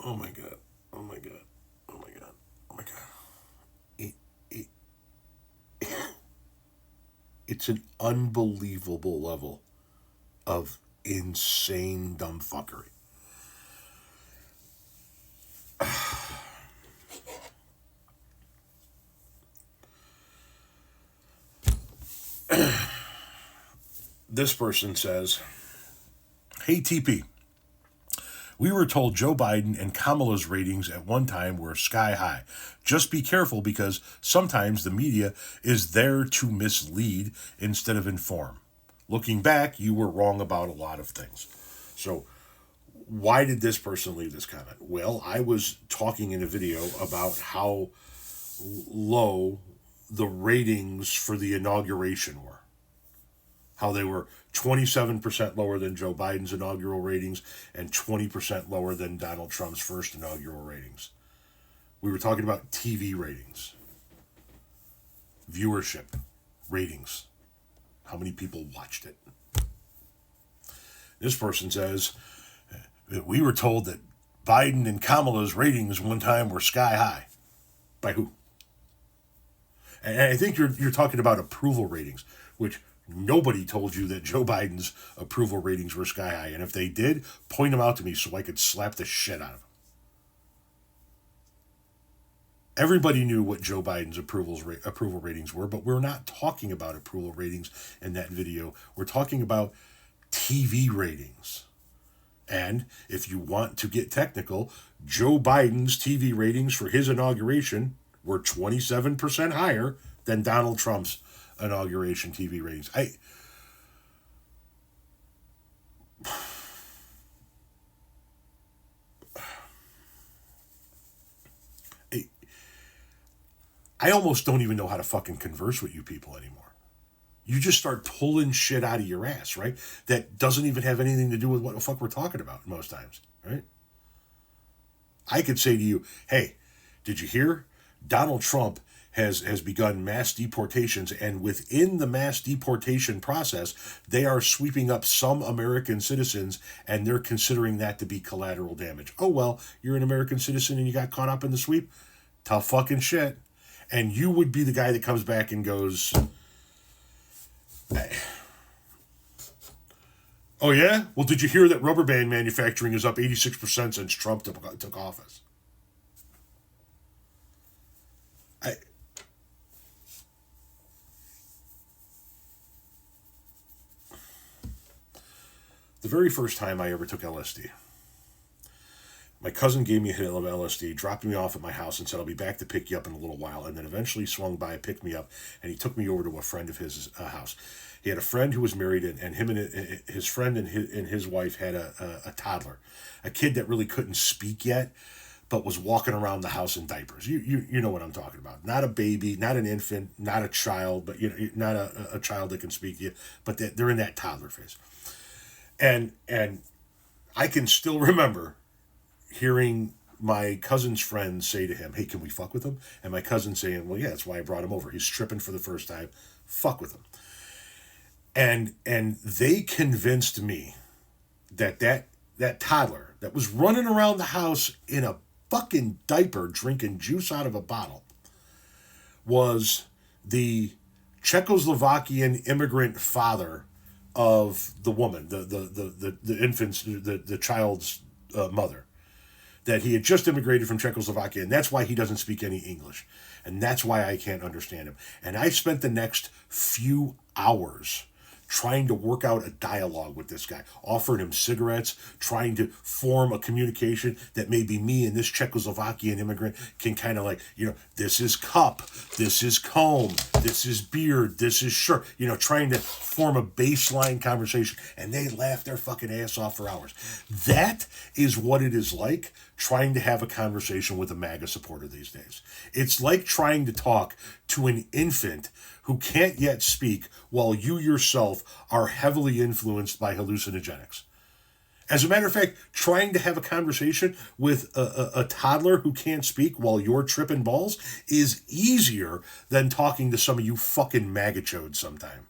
Oh my God. Oh my God. Oh my God. Oh my God. It, it, it's an unbelievable level of insane dumb fuckery. This person says, "Hey TP, we were told Joe Biden and Kamala's ratings at one time were sky high. Just be careful because sometimes the media is there to mislead instead of inform. Looking back, you were wrong about a lot of things." So, why did this person leave this comment? Well, I was talking in a video about how low the ratings for the inauguration were. How they were 27% lower than Joe Biden's inaugural ratings and 20% lower than Donald Trump's first inaugural ratings. We were talking about TV ratings, viewership, ratings, how many people watched it. This person says, "We were told that Biden and Kamala's ratings one time were sky high." By who? And I think you're talking about approval ratings, which nobody told you that Joe Biden's approval ratings were sky high. And if they did, point them out to me so I could slap the shit out of them. Everybody knew what Joe Biden's approval ratings were, but we're not talking about approval ratings in that video. We're talking about TV ratings. And if you want to get technical, Joe Biden's TV ratings for his inauguration were 27% higher than Donald Trump's inauguration TV ratings. I almost don't even know how to fucking converse with you people anymore. You just start pulling shit out of your ass, right? That doesn't even have anything to do with what the fuck we're talking about most times, right? I could say to you, "Hey, did you hear? Donald Trump has begun mass deportations, and within the mass deportation process, they are sweeping up some American citizens, and they're considering that to be collateral damage." Oh, well, you're an American citizen and you got caught up in the sweep? Tough fucking shit. And you would be the guy that comes back and goes, "Oh yeah? Well, did you hear that rubber band manufacturing is up 86% since Trump took office?" The very first time I ever took LSD, my cousin gave me a hit of LSD, dropped me off at my house, and said, "I'll be back to pick you up in a little while," and then eventually swung by, picked me up, and he took me over to a friend of his house. He had a friend who was married, and him and his friend and his wife had a toddler, a kid that really couldn't speak yet, but was walking around the house in diapers. You know what I'm talking about. Not a baby, not an infant, not a child, but not a child that can speak yet, but they're in that toddler phase. And I can still remember hearing my cousin's friend say to him, "Hey, can we fuck with him?" And my cousin saying, "Well, yeah, that's why I brought him over. He's stripping for the first time. Fuck with him." And they convinced me that toddler that was running around the house in a fucking diaper drinking juice out of a bottle was the Czechoslovakian immigrant father of the woman, the infant's, the child's mother, that he had just immigrated from Czechoslovakia, and that's why he doesn't speak any English, and that's why I can't understand him. And I spent the next few hours trying to work out a dialogue with this guy, offering him cigarettes, trying to form a communication that maybe me and this Czechoslovakian immigrant can kind of like, this is cup, this is comb, this is beard, this is shirt, trying to form a baseline conversation. And they laugh their fucking ass off for hours. That is what it is like trying to have a conversation with a MAGA supporter these days. It's like trying to talk to an infant who can't yet speak while you yourself are heavily influenced by hallucinogenics. As a matter of fact, trying to have a conversation with a toddler who can't speak while you're tripping balls is easier than talking to some of you fucking MAGA chodes sometime.